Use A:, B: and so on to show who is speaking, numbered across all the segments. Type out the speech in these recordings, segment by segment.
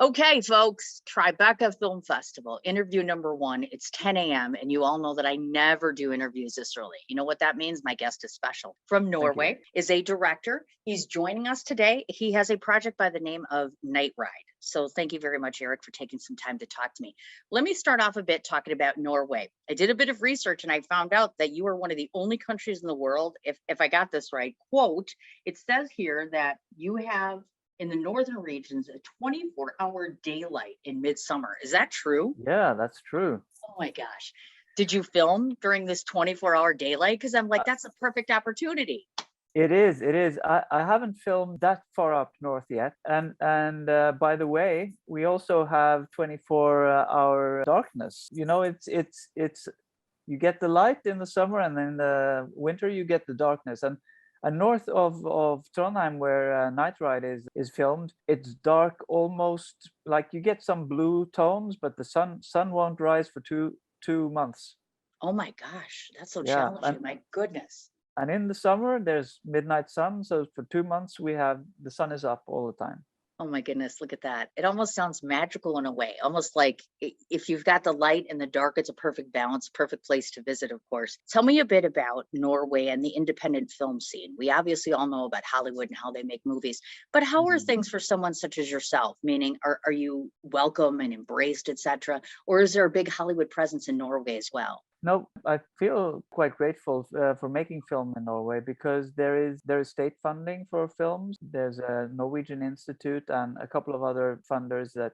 A: Okay, folks, Tribeca Film Festival, interview number one. It's 10 a.m. And you all know that I never do interviews this early. You know what that means? My guest is special. From
B: Thank you.
A: Norway, is a director. He's joining us today. He has a project by the name of Night Ride. So thank you very much, Erik, for taking some time to talk to me. Let me start off a bit talking about Norway. I did a bit of research and I found out that you are one of the only countries in the world, if I got this right, quote, it says here that you have in the northern regions a 24-hour daylight in midsummer. Is that true?
B: Yeah, that's true.
A: Oh my gosh. Did you film during this 24-hour daylight? Because I'm like, that's a perfect opportunity.
B: It is. It is. I haven't filmed that far up north yet. And by the way, we also have 24-hour darkness. You know, it's you get the light in the summer, and then in the winter you get the darkness. And north of Trondheim, where Night Ride is filmed, it's dark almost like you get some blue tones, but the sun won't rise for two months.
A: Oh my gosh, that's so
B: Yeah,
A: challenging. My goodness.
B: and in the summer there's midnight sun, so for 2 months we have the sun is up all the time.
A: Oh my goodness, look at that. It almost sounds magical in a way, almost like if you've got the light and the dark, it's a perfect balance, perfect place to visit, of course. Tell me a bit about Norway and the independent film scene. We obviously all know about Hollywood and how they make movies, but how are
B: Mhm.
A: things for someone such as yourself? Meaning, are you welcome and embraced, etc.? Or is there a big Hollywood presence in Norway as well?
B: No, I feel quite grateful for making film in Norway, because there is state funding for films. There's a Norwegian Institute and a couple of other funders that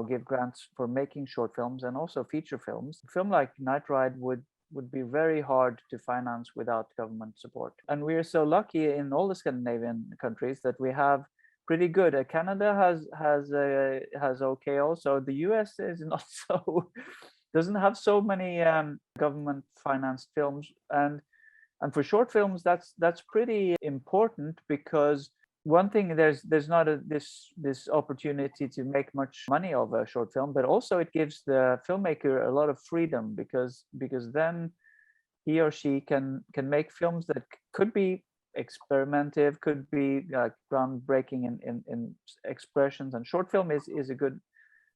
B: give grants for making short films and also feature films. A film like Night Ride would be very hard to finance without government support. And we are so lucky in all the Scandinavian countries that we have pretty good. Canada has okay also. The US is not so doesn't have so many government financed films, and for short films that's pretty important, because one thing, there's not this opportunity to make much money of a short film, but also it gives the filmmaker a lot of freedom, because then he or she can make films that could be experimentative, could be groundbreaking in expressions. And short film is a good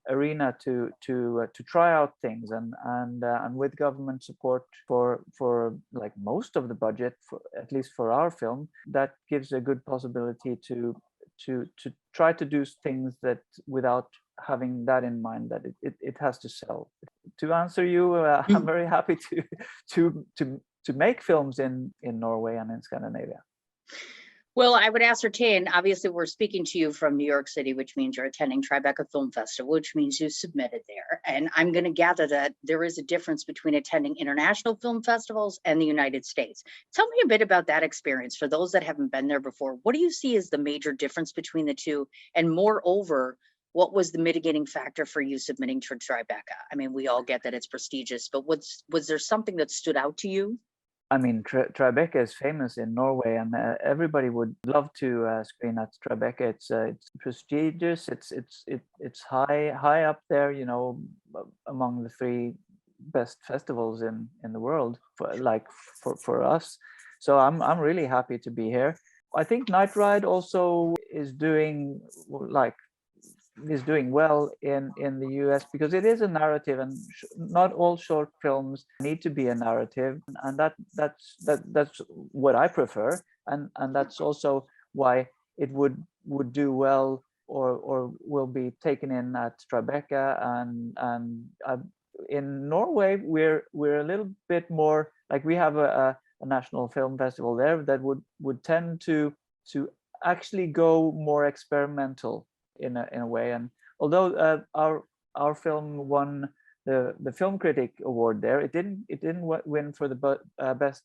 B: arena to try out things, and with government support for like most of the budget, for at least for our film, that gives a good possibility to try to do things that without having that in mind, that it has to sell. To answer you, I'm very happy to make films in Norway and in Scandinavia.
A: Well, I would ascertain, obviously, we're speaking to you from New York City, which means you're attending Tribeca Film Festival, which means you submitted there. And I'm going to gather that there is a difference between attending international film festivals and the United States. Tell me a bit about that experience for those that haven't been there before. What do you see as the major difference between the two? And moreover, what was the mitigating factor for you submitting to Tribeca? I mean, we all get that it's prestigious, but was there something that stood out to you?
B: I mean, Tribeca is famous in Norway, and everybody would love to screen at Tribeca. It's prestigious. It's high up there, among the three best festivals in the world for us. So I'm really happy to be here. I think Night Ride also is doing well in the US, because it is a narrative, and not all short films need to be a narrative, and that's what I prefer, and that's also why it would do well, or will be taken in at Tribeca. And in Norway we're a little bit more like, we have a national film festival there that would tend to actually go more experimental in a way. And although our film won the film critic award there, it didn't win for the best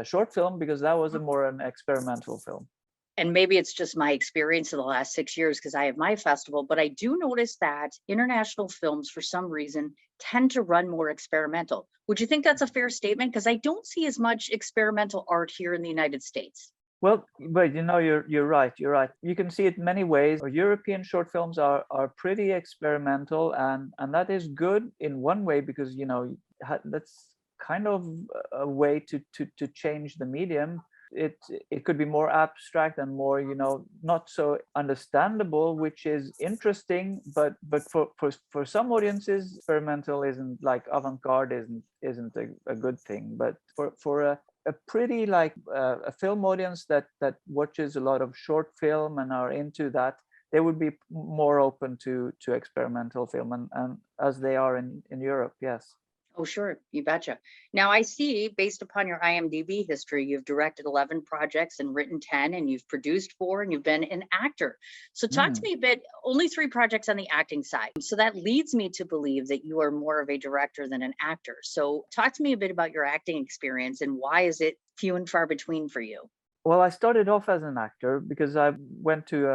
B: short film, because that was more an experimental film.
A: And maybe it's just my experience in the last 6 years because I have my festival, but I do notice that international films, for some reason, tend to run more experimental. Would you think that's a fair statement? Because I don't see as much experimental art here in the United States.
B: Well, but you're right. You're right. You can see it many ways. European short films are pretty experimental, and that is good in one way, because that's kind of a way to change the medium. it could be more abstract and more, not so understandable, which is interesting. But for some audiences, experimental isn't like avant-garde isn't a good thing. But for a pretty like a film audience that watches a lot of short film and are into that, they would be more open to experimental film, and as they are in Europe, yes.
A: Oh, sure. You betcha. Now, I see, based upon your IMDb history, you've directed 11 projects and written 10, and you've produced 4, and you've been an actor. So, talk to
B: Mm.
A: me a bit, only 3 projects on the acting side. So, that leads me to believe that you are more of a director than an actor. So, talk to me a bit about your acting experience and why is it few and far between for you?
B: Well, I started off as an actor because I went to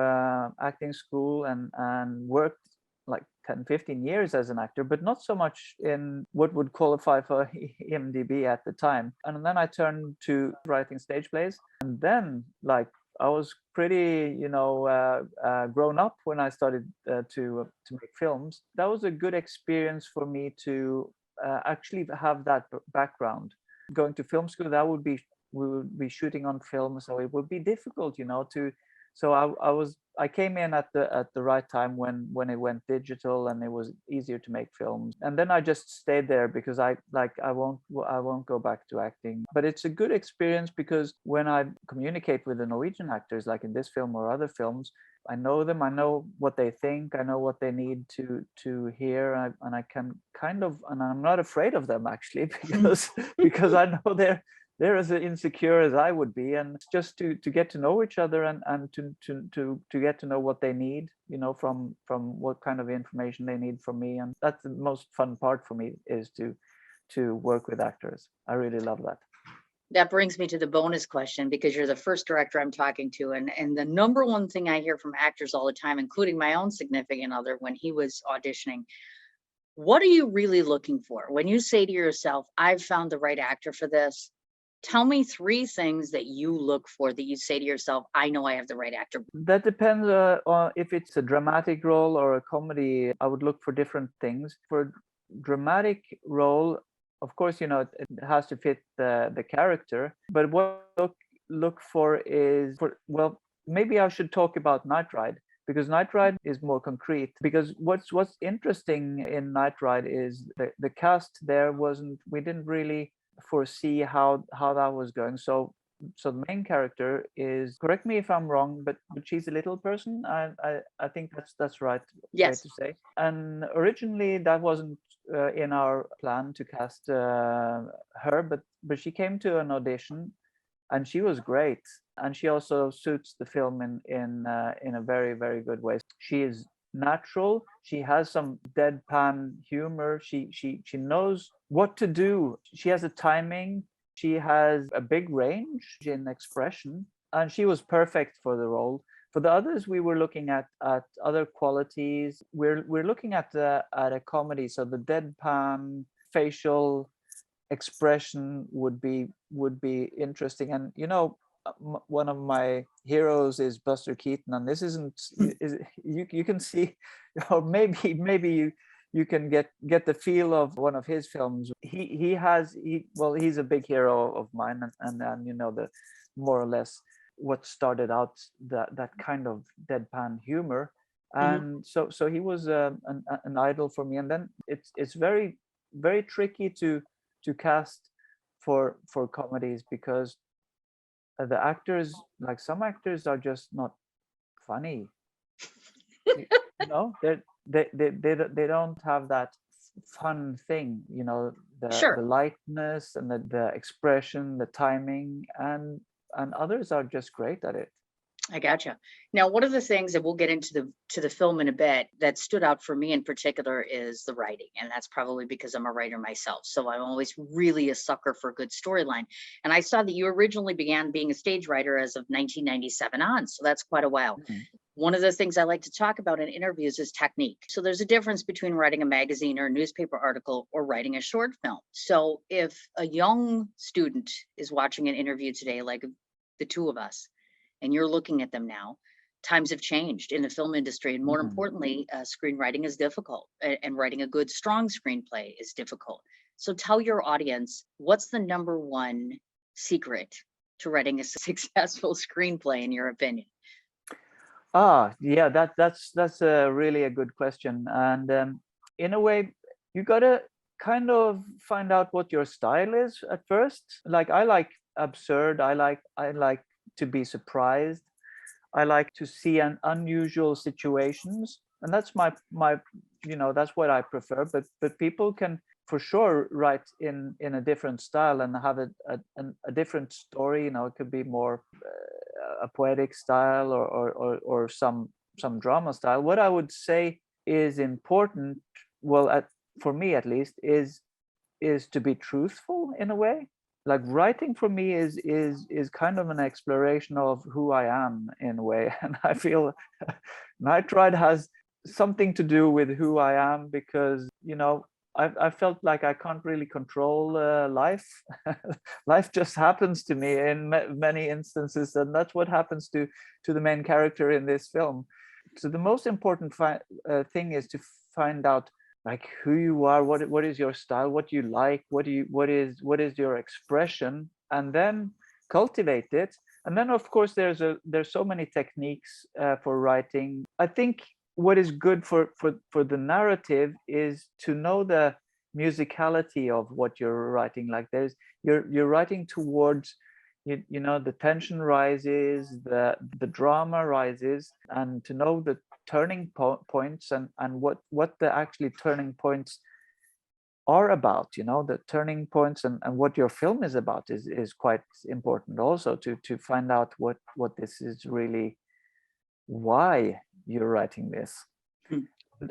B: acting school and worked like 10, 15 years as an actor, but not so much in what would qualify for IMDb at the time. And then I turned to writing stage plays. And then, like, I was pretty, grown up when I started to make films. That was a good experience for me to actually have that background. Going to film school, that would be we would be shooting on film, so it would be difficult, to. So I came in at the right time when it went digital and it was easier to make films. And then I just stayed there because I won't go back to acting. But it's a good experience because when I communicate with the Norwegian actors, like in this film or other films, I know them. I know what they think. I know what they need to hear, and I can kind of, and I'm not afraid of them actually because I know they're as insecure as I would be, and it's just to get to know each other and to get to know what they need, from what kind of information they need from me, and that's the most fun part for me is to work with actors. I really love that.
A: That brings me to the bonus question because you're the first director I'm talking to. And the number one thing I hear from actors all the time, including my own significant other when he was auditioning, what are you really looking for? When you say to yourself, I've found the right actor for this, tell me 3 things that you look for that you say to yourself, I know I have the right actor.
B: That depends on if it's a dramatic role or a comedy. I would look for different things. For a dramatic role, of course, it has to fit the character. But what I look for is well, maybe I should talk about Night Ride because Night Ride is more concrete. Because what's interesting in Night Ride is the cast there wasn't. We didn't really foresee how that was going. So the main character is, correct me if I'm wrong, but she's a little person. I think that's right way
A: Yes.
B: to say. And originally that wasn't in our plan to cast her, but she came to an audition and she was great. And she also suits the film in a very, very good way. She is natural. She has some deadpan humor. She knows what to do. She has a timing. She has a big range in expression, and she was perfect for the role. For the others, we were looking at other qualities. We're looking at a comedy, so the deadpan facial expression would be interesting. And one of my heroes is Buster Keaton, and this isn't is you can see, or maybe you can get the feel of one of his films. He's a big hero of mine, and the more or less what started out that kind of deadpan humor.
A: Mhm.
B: And so he was an idol for me. And then it's very, very tricky to cast for comedies because the actors, like some actors, are just not funny. you, you know they they don't have that fun thing, the
A: Sure.
B: lightness and the expression, the timing, and others are just great at it.
A: I gotcha. Now, one of the things that we'll get into the film in a bit that stood out for me in particular is the writing, and that's probably because I'm a writer myself. So I'm always really a sucker for a good storyline. And I saw that you originally began being a stage writer as of 1997 on, so that's quite a while.
B: Mhm.
A: One of the things I like to talk about in interviews is technique. So there's a difference between writing a magazine or a newspaper article or writing a short film. So if a young student is watching an interview today, like the two of us, and you're looking at them now, times have changed in the film industry. And more
B: Mhm.
A: importantly, screenwriting is difficult, and writing a good, strong screenplay is difficult. So tell your audience, what's the number one secret to writing a successful screenplay, in your opinion?
B: Yeah, that's really a good question. And in a way, you gotta kind of find out what your style is at first. Like I like absurd. I like to be surprised. I like to see an unusual situations, and that's my that's what I prefer. But people can for sure write in a different style and have a different story. It could be more a poetic style or some drama style. What I would say is important, well, for me at least, is to be truthful in a way. Like writing for me is kind of an exploration of who I am in a way, and I feel Night Ride has something to do with who I am because I felt like I can't really control life. Life just happens to me in many instances, and that's what happens to the main character in this film. So the most important thing is to find out like who you are, what is your style, what you like, what is your expression, and then cultivate it. And then of course there's so many techniques for writing. I think what is good for the narrative is to know the musicality of what you're writing. Like you're writing towards the tension rises, the drama rises, and to know the turning points and what the actually turning points are about. The turning points and what your film is about is quite important also to find out what this is really, why you're writing this.
A: Good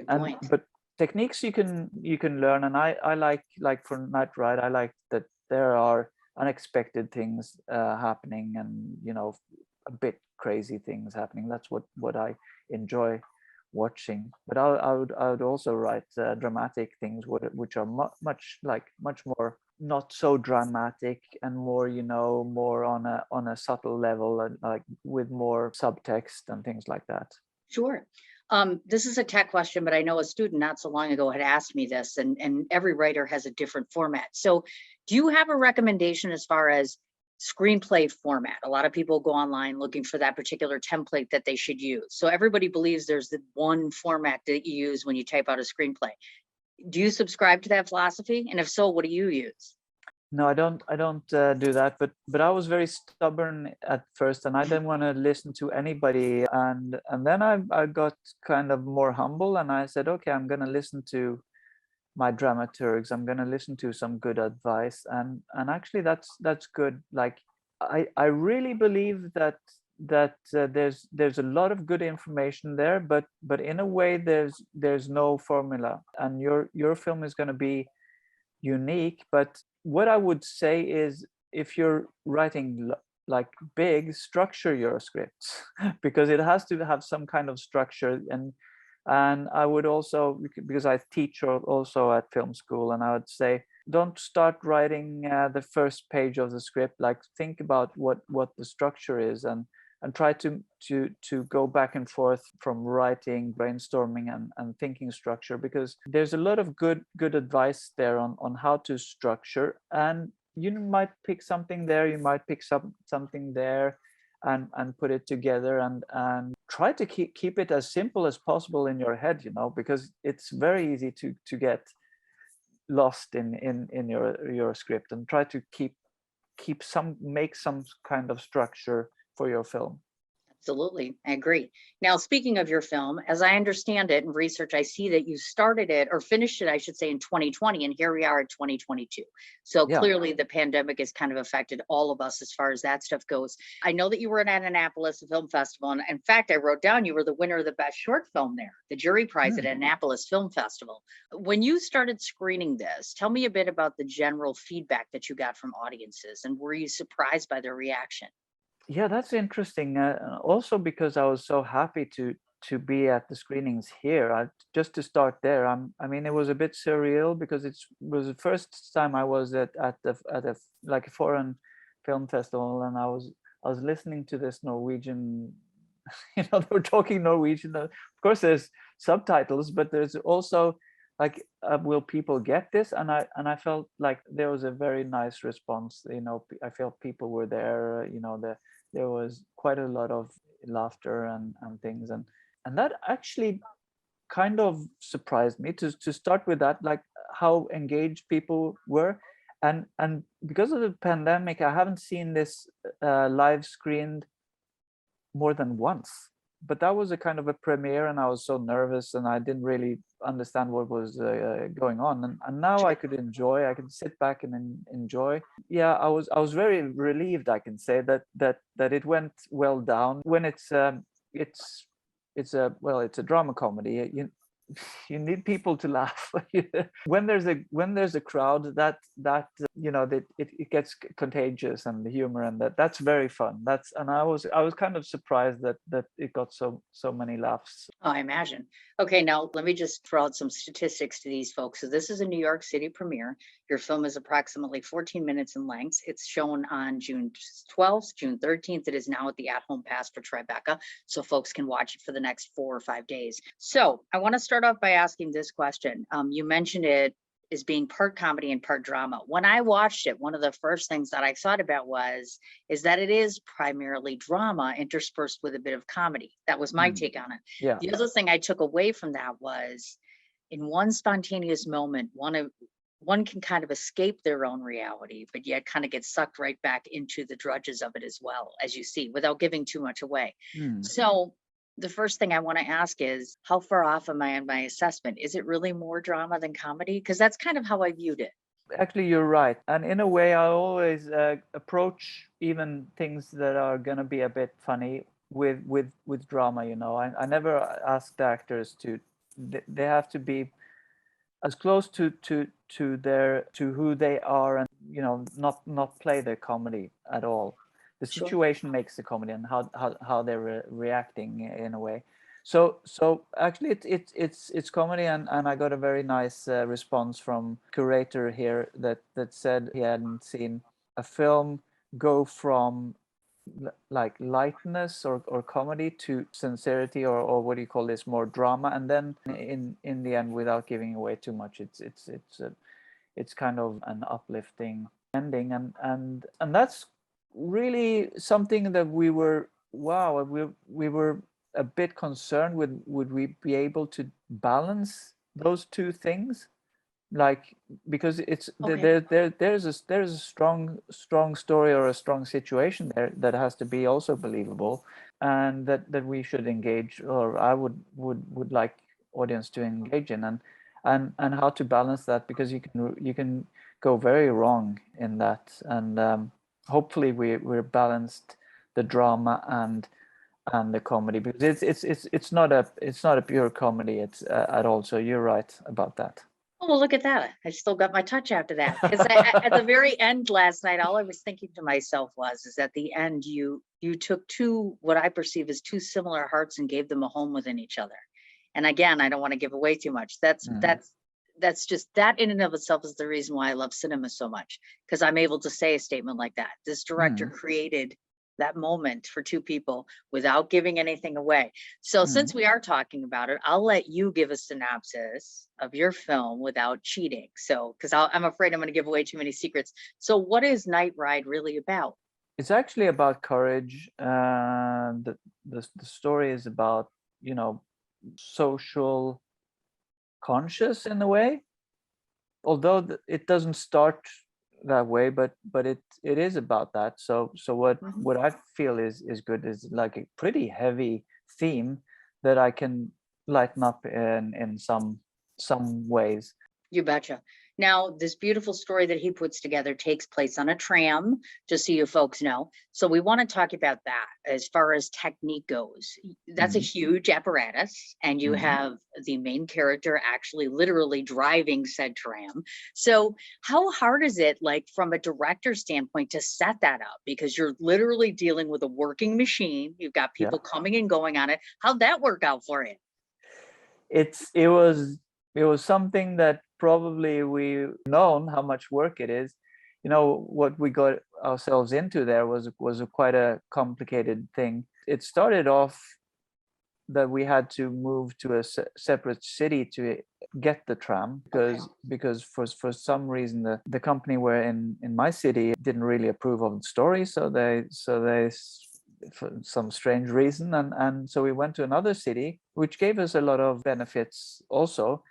B: And
A: point.
B: but techniques you can learn, and I like for Night Ride, I like that there are unexpected things happening, and a bit crazy things happening. That's what I enjoy watching. But I would also write dramatic things which are much more not so dramatic, and more more on a subtle level, and like with more subtext and things like that.
A: Sure. This is a tech question, but I know a student not so long ago had asked me this, and every writer has a different format. So, do you have a recommendation as far as screenplay format? A lot of people go online looking for that particular template that they should use. So, everybody believes there's the one format that you use when you type out a screenplay. Do you subscribe to that philosophy? And if so, what do you use?
B: No, I don't do that. But I was very stubborn at first, and I didn't want to listen to anybody. And then I got kind of more humble, and I said, okay, I'm gonna listen to my dramaturgs. I'm gonna listen to some good advice, and actually that's good. Like I really believe that there's a lot of good information there, but in a way there's no formula, and your film is gonna be unique. But what I would say is, if you're writing like big, structure your scripts because it has to have some kind of structure. And I would also, because I teach also at film school, and I would say, don't start writing the first page of the script. Like think about what the structure is, and try to go back and forth from writing, brainstorming, and thinking structure, because there's a lot of good advice there on how to structure. And you might pick something there, you might pick something there, and put it together, and try to keep it as simple as possible in your head, because it's very easy to get lost in your script. And try to make some kind of structure for your film.
A: Absolutely, I agree. Now, speaking of your film, as I understand it in research, I see that you started it or finished it, I should say, in 2020, and here we are at 2022. So
B: Yeah.
A: clearly, the pandemic has kind of affected all of us as far as that stuff goes. I know that you were at Annapolis Film Festival, and in fact, I wrote down you were the winner of the best short film there, the jury prize at
B: Mm.
A: Annapolis Film Festival. When you started screening this, tell me a bit about the general feedback that you got from audiences, and were you surprised by their reaction?
B: Yeah, that's interesting. Also, because I was so happy to be at the screenings here. Just to start there, I mean, it was a bit surreal because it was the first time I was at a like a foreign film festival, and I was listening to this Norwegian. They were talking Norwegian. Of course, there's subtitles, but there's also like, will people get this? And I felt like there was a very nice response. I felt people were there. There was quite a lot of laughter and things, and that actually kind of surprised me to start with that, like how engaged people were. And because of the pandemic, I haven't seen this live screened more than once. But that was a kind of a premiere, and I was so nervous, and I didn't really understand what was going on. And now I could enjoy. I could sit back and enjoy. Yeah, I was very relieved. I can say that it went well down. When it's a drama comedy. You need people to laugh. When there's a crowd, that it gets contagious, and the humor, and that's very fun. And I was kind of surprised that it got so many laughs.
A: Oh, I imagine. Okay, now let me just throw out some statistics to these folks. So this is a New York City premiere. Your film is approximately 14 minutes in length. It's shown on June 12th, June 13th. It is now at the at-home pass for Tribeca, so folks can watch it for the next 4 or 5 days. So I want to start off by asking this question. You mentioned it is being part comedy and part drama. When I watched it, one of the first things that I thought about is that it is primarily drama interspersed with a bit of comedy. That was my take on it.
B: Yeah.
A: The other thing I took away from that was, in one spontaneous moment, one can kind of escape their own reality, but yet kind of get sucked right back into the drudges of it as well, as you see, without giving too much away. So the first thing I want to ask is, how far off am I in my assessment? Is it really more drama than comedy? Because that's kind of how I viewed it.
B: Actually, you're right. And in a way, I always approach even things that are gonna be a bit funny with drama. I never ask the actors to. They have to be as close to who they are, and not play their comedy at all. The
A: Sure.
B: situation makes the comedy, and how they're reacting in a way. So actually it's comedy, and I got a very nice response from curator here that said he hadn't seen a film go from like lightness or comedy to sincerity, or what do you call this, more drama, and then in the end, without giving away too much, it's kind of an uplifting ending, and that's really something that we were a bit concerned with. Would we be able to balance those two things? Like, because
A: Okay.
B: there's a strong story or a strong situation there that has to be also believable, and that we should engage, or I would like audience to engage in, and how to balance that, because you can go very wrong in that. And hopefully we're balanced the drama and the comedy, because it's not a pure comedy, it's at all. So you're right about that.
A: Oh, well, look at that. I still got my touch after that. Because at the very end last night, all I was thinking to myself is at the end, you took two, what I perceive as two similar hearts, and gave them a home within each other. And again, I don't want to give away too much.
B: Mhm.
A: That's just, that in and of itself is the reason why I love cinema so much, because I'm able to say a statement like that. This director
B: Mhm.
A: created that moment for two people without giving anything away. So since
B: Mhm.
A: we are talking about it, I'll let you give a synopsis of your film without cheating. So, because I'm afraid I'm going to give away too many secrets. So, what is Night Ride really about?
B: It's actually about courage. The story is about, social conscious in a way, although it doesn't start that way, but it is about that. So what
A: Mhm.
B: what I feel is good, is like a pretty heavy theme that I can lighten up in some ways.
A: You betcha. Now, this beautiful story that he puts together takes place on a tram, just so you folks know. So, we want to talk about that as far as technique goes. That's a
B: Mhm.
A: huge apparatus, and you
B: Mhm.
A: have the main character actually literally driving said tram. So, how hard is it, like from a director standpoint, to set that up? Because you're literally dealing with a working machine, you've got
B: Yeah.
A: people coming and going on it. How'd that work out for you?
B: It was something that probably we known how much work it is. What we got ourselves into there was quite a complicated thing. It started off that we had to move to a separate city to get the tram, because for some reason the company were in my city didn't really approve of the story, so they for some strange reason, and so we went to another city, which gave us a lot of benefits also,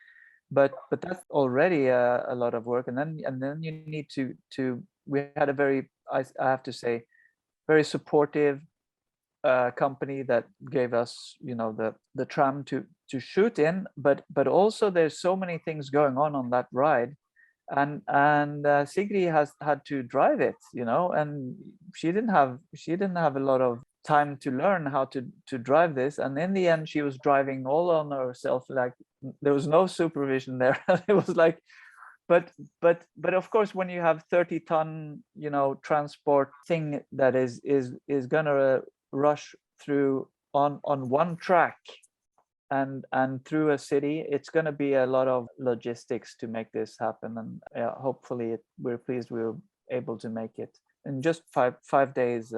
B: but that's already a lot of work, and then you need to we had a very, I have to say, very supportive company that gave us, you know, the tram to shoot in, but also there's so many things going on that ride, and Sigrid has had to drive it, you know, and she didn't have a lot of time to learn how to drive this, and in the end she was driving all on herself, like there was no supervision there. It was like, but of course when you have 30-ton, you know, transport thing that is gonna rush through on one track and through a city, it's going to be a lot of logistics to make this happen, and hopefully we're pleased we were able to make it in just 5 days.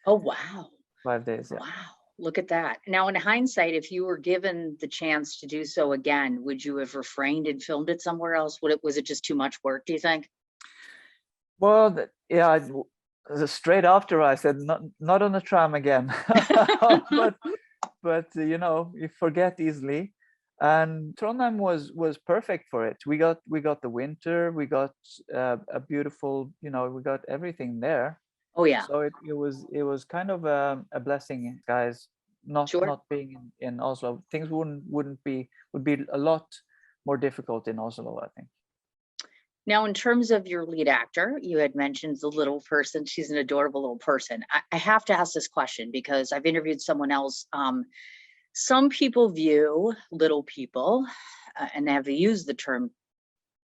A: Oh, wow.
B: 5 days, yeah.
A: Wow. Look at that. Now, in hindsight, if you were given the chance to do so again, would you have refrained and filmed it somewhere else? Was it just too much work, do you think?
B: Well, yeah, straight after I said not on the tram again. but you know, you forget easily, and Trondheim was perfect for it. We got the winter, we got a beautiful, you know, we got everything there.
A: Oh, yeah.
B: So it was kind of a blessing, guys,
A: Sure.
B: not being in Oslo. Things would be a lot more difficult in Oslo, I think.
A: Now, in terms of your lead actor, you had mentioned the little person. She's an adorable little person. I have to ask this question because I've interviewed someone else. Some people view little people, and have used the term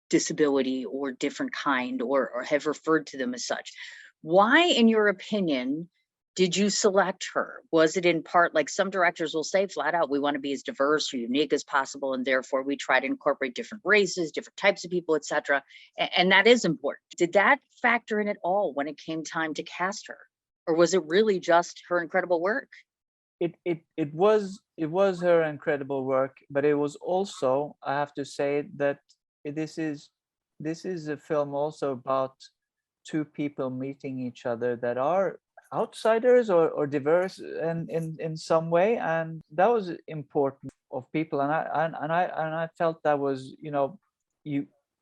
A: disability or different kind, or have referred to them as such. Why, in your opinion, did you select her? Was it in part, like some directors will say flat out, we want to be as diverse or unique as possible, and therefore we try to incorporate different races, different types of people, etc. And that is important. Did that factor in at all when it came time to cast her? Or was it really just her incredible work?
B: It was her incredible work, but it was also, I have to say, that this is a film also about two people meeting each other that are outsiders or diverse in some way, and that was important of people, and I felt that was, you know,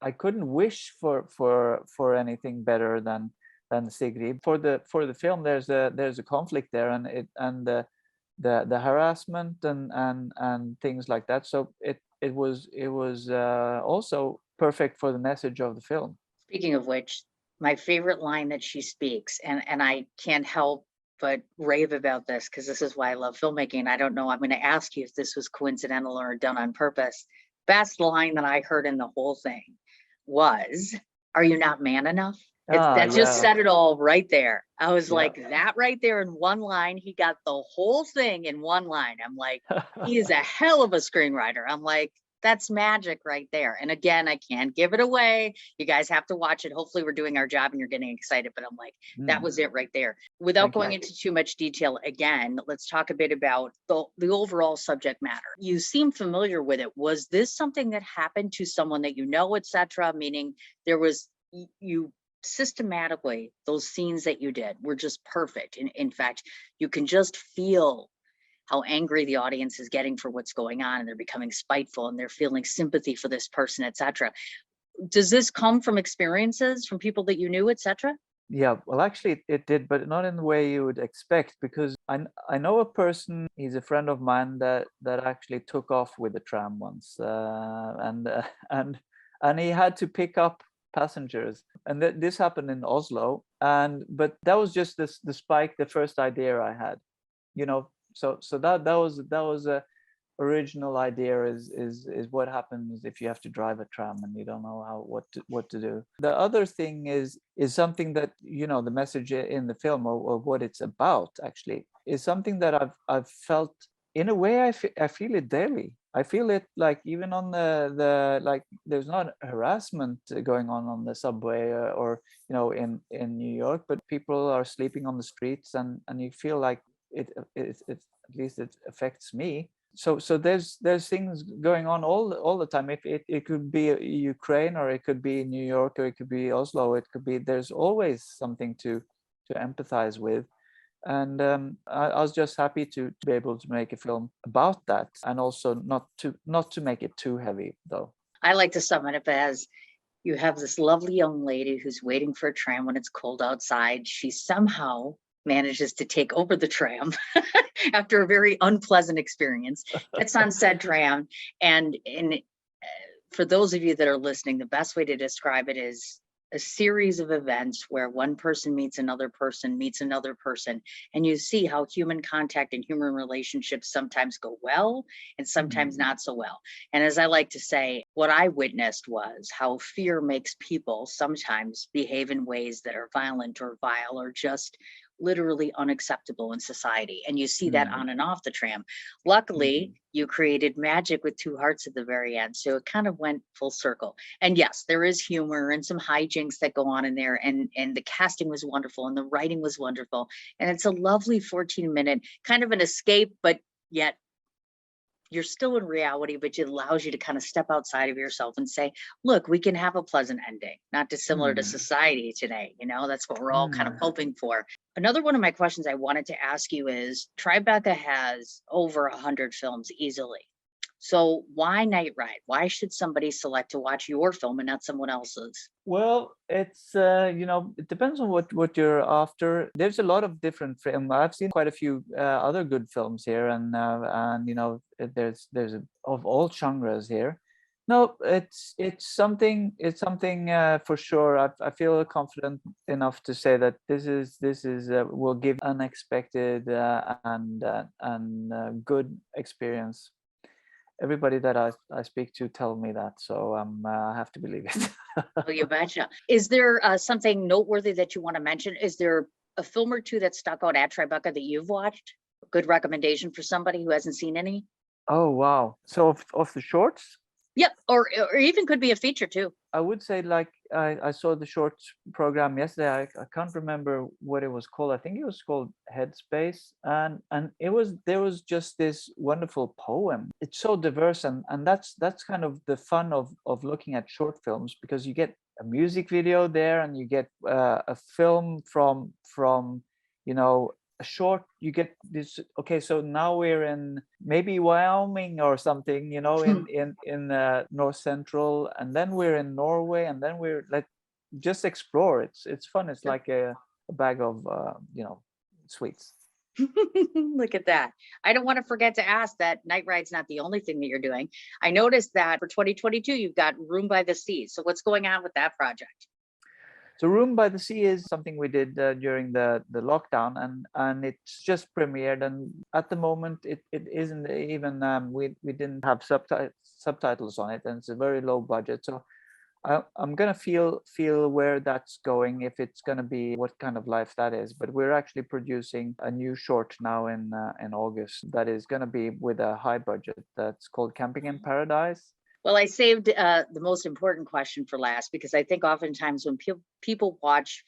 B: I couldn't wish for anything better than Sigrid. For the film, there's a conflict there, and the harassment and things like that, so it was also perfect for the message of the film.
A: Speaking of which, my favorite line that she speaks, and I can't help but rave about this because this is why I love filmmaking. I don't know, I'm going to ask you if this was coincidental or done on purpose. Best line that I heard in the whole thing was, "Are you not man enough?" That just
B: Yeah,
A: said it all right there. I was
B: yeah.
A: like, that right there in one line, he got the whole thing in one line. I'm like, he is a hell of a screenwriter. I'm like, that's magic right there. And again, I can't give it away. You guys have to watch it. Hopefully we're doing our job and you're getting excited, but I'm like, that was it right there. Without
B: Thank you.
A: going into too much detail again, let's talk a bit about the overall subject matter. You seem familiar with it. Was this something that happened to someone that you know, etc.? Meaning there was, you systematically, those scenes that you did were just perfect. In fact, you can just feel how angry the audience is getting for what's going on, and they're becoming spiteful and they're feeling sympathy for this person, etc. Does this come from experiences from people that you knew, etc.?
B: Yeah, well, actually, it did, but not in the way you would expect, because I know a person. He's a friend of mine that actually took off with the tram once, and he had to pick up passengers, and this happened in Oslo, but that was just the first idea I had, you know. So that was a original idea, is what happens if you have to drive a tram and you don't know what to do. The other thing is something that, you know, the message in the film, or what it's about actually, is something that I've felt in a way. I feel it daily. I feel it, like, even on the like, there's not harassment going on the subway, or you know, in New York, but people are sleeping on the streets, and you feel like it at least it affects me. So there's things going on all the time. If it could be Ukraine, or it could be New York, or it could be Oslo, it could be, there's always something to empathize with. And I was just happy to be able to make a film about that, and also not to make it too heavy though.
A: I like to sum it up as you have this lovely young lady who's waiting for a tram when it's cold outside. She somehow manages to take over the tram after a very unpleasant experience, gets on said tram. And for those of you that are listening, the best way to describe it is a series of events where one person meets another person, meets another person, and you see how human contact and human relationships sometimes go well and sometimes not so well. And as I like to say, what I witnessed was how fear makes people sometimes behave in ways that are violent or vile or just literally unacceptable in society. And you see that on and off the tram. Luckily, you created magic with two hearts at the very end. So it kind of went full circle. And yes, there is humor and some hijinks that go on in there. And the casting was wonderful and the writing was wonderful. And it's a lovely 14-minute kind of an escape, but yet you're still in reality, but it allows you to kind of step outside of yourself and say, look, we can have a pleasant ending, not dissimilar to society today. You know, that's what we're all kind of hoping for. Another one of my questions I wanted to ask you is Tribeca has over 100 films easily. So why Night Ride? Why should somebody select to watch your film and not someone else's?
B: Well, it's it depends on what you're after. There's a lot of different films. I've seen quite a few other good films here, and there's of all genres here. No, it's something for sure. I feel confident enough to say that this is will give unexpected and good experience. Everybody that I speak to tell me that, so I have to believe it.
A: Oh, you betcha. Is there something noteworthy that you want to mention? Is there a film or two that stuck out at Tribeca that you've watched? A good recommendation for somebody who hasn't seen any?
B: Oh wow! So of the shorts,
A: Yep, or even could be a feature too.
B: I would say, like, I saw the shorts program yesterday. I can't remember what it was called. I think it was called Headspace, and there was just this wonderful poem. It's so diverse, and that's kind of the fun of looking at short films, because you get a music video there, and you get a film from you know a short. You get this. Okay, so now we're in maybe Wyoming or something, in north central, and then we're in Norway, and then we're like, just explore. It's fun. It's like a bag of sweets.
A: Look at that. I don't want to forget to ask that Night Ride's not the only thing that you're doing. I noticed that for 2022, you've got Room by the Sea. So what's going on with that project?
B: So Room by the Sea is something we did during the lockdown, and it's just premiered. And at the moment, it isn't even we didn't have subtitles on it, and it's a very low budget. So I'm gonna feel where that's going, if it's gonna be what kind of life that is. But we're actually producing a new short now in August that is gonna be with a high budget. That's called Camping in Paradise.
A: Well, I saved the most important question for last because I think oftentimes when people watch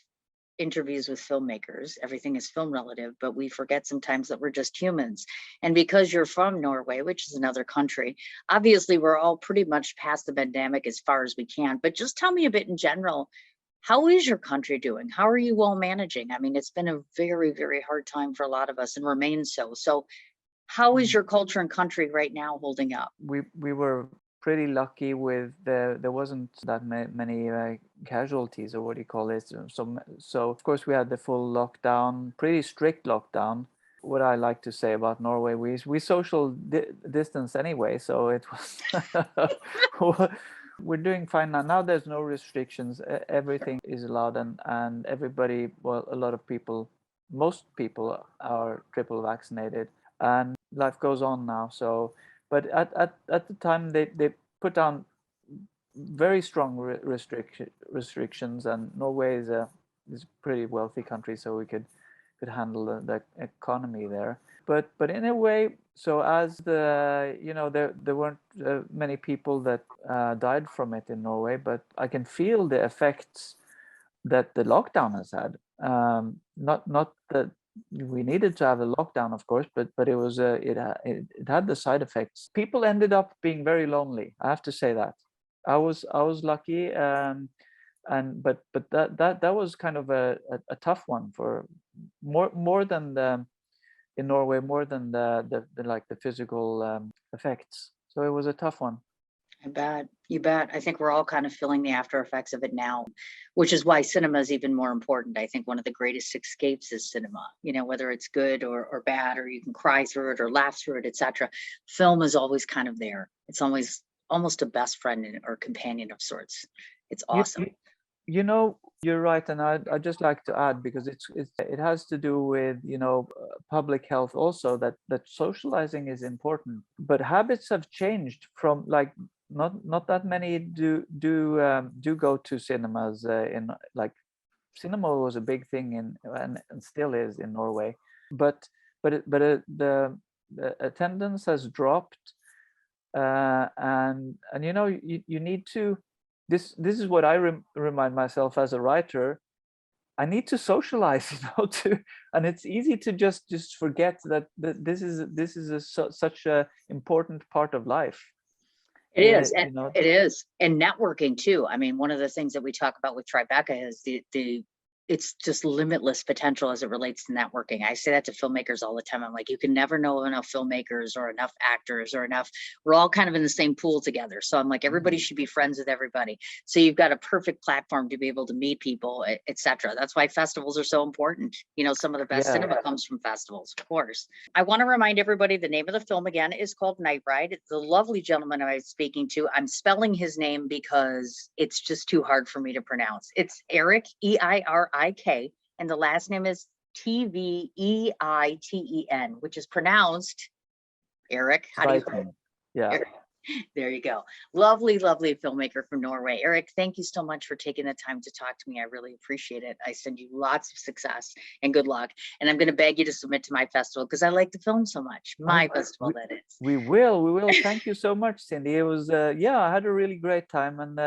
A: interviews with filmmakers, everything is film relative, but we forget sometimes that we're just humans. And because you're from Norway, which is another country, obviously we're all pretty much past the pandemic as far as we can. But just tell me a bit in general, how is your country doing? How are you all managing? I mean, it's been a very, very hard time for a lot of us and remains so. So how is your culture and country right now holding up?
B: We were pretty lucky with there wasn't that many casualties, or what do you call it. So of course we had the full lockdown, pretty strict lockdown. What I like to say about Norway, we social distance anyway, so it was we're doing fine now. Now there's no restrictions. Everything is allowed, and everybody, well, a lot of people, most people are triple vaccinated, and life goes on now. So but at the time they put down very strong restrictions, and Norway is a pretty wealthy country, so we could handle the economy there. But in a way, so as there weren't many people that died from it in Norway, but I can feel the effects that the lockdown has had. Not we needed to have a lockdown, of course, but it was it had the side effects. People ended up being very lonely. I have to say that. I was lucky, and but that was kind of a tough one for more than the in Norway, more than the like the physical effects. So it was a tough one.
A: I bet. You bet. I think we're all kind of feeling the after effects of it now, which is why cinema is even more important. I think one of the greatest escapes is cinema, whether it's good or bad, or you can cry through it or laugh through it, etc. Film is always kind of there. It's always almost a best friend or companion of sorts. It's
B: You,
A: awesome.
B: you're right, and I'd just like to add, because it has to do with public health also, that socializing is important, but habits have changed from, like, not that many do go to cinemas, in like cinema was a big thing and still is in Norway, but the attendance has dropped, and you need to, this is what I remind myself as a writer. I need to socialize, to, and it's easy to just forget that this is such a important part of life.
A: It is, and it is, and networking too. I mean, one of the things that we talk about with Tribeca is the it's just limitless potential as it relates to networking. I say that to filmmakers all the time. I'm like, you can never know enough filmmakers or enough actors or enough. We're all kind of in the same pool together. So I'm like, everybody should be friends with everybody. So you've got a perfect platform to be able to meet people, etc. That's why festivals are so important. Some of the best cinema comes from festivals, of course. I want to remind everybody the name of the film again is called Night Ride. It's the lovely gentleman I was speaking to. I'm spelling his name because it's just too hard for me to pronounce. It's Erik, Eirik, and the last name is Tveiten, which is pronounced Erik. How do you?
B: Yeah.
A: Erik. There you go. Lovely, lovely filmmaker from Norway. Erik, thank you so much for taking the time to talk to me. I really appreciate it. I send you lots of success and good luck. And I'm going to beg you to submit to my festival because I like the film so much. My festival, that is.
B: We will. Thank you so much, Cindy. It was, I had a really great time, and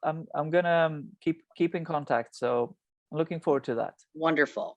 B: I'm gonna keep in contact. So I'm looking forward to that.
A: Wonderful.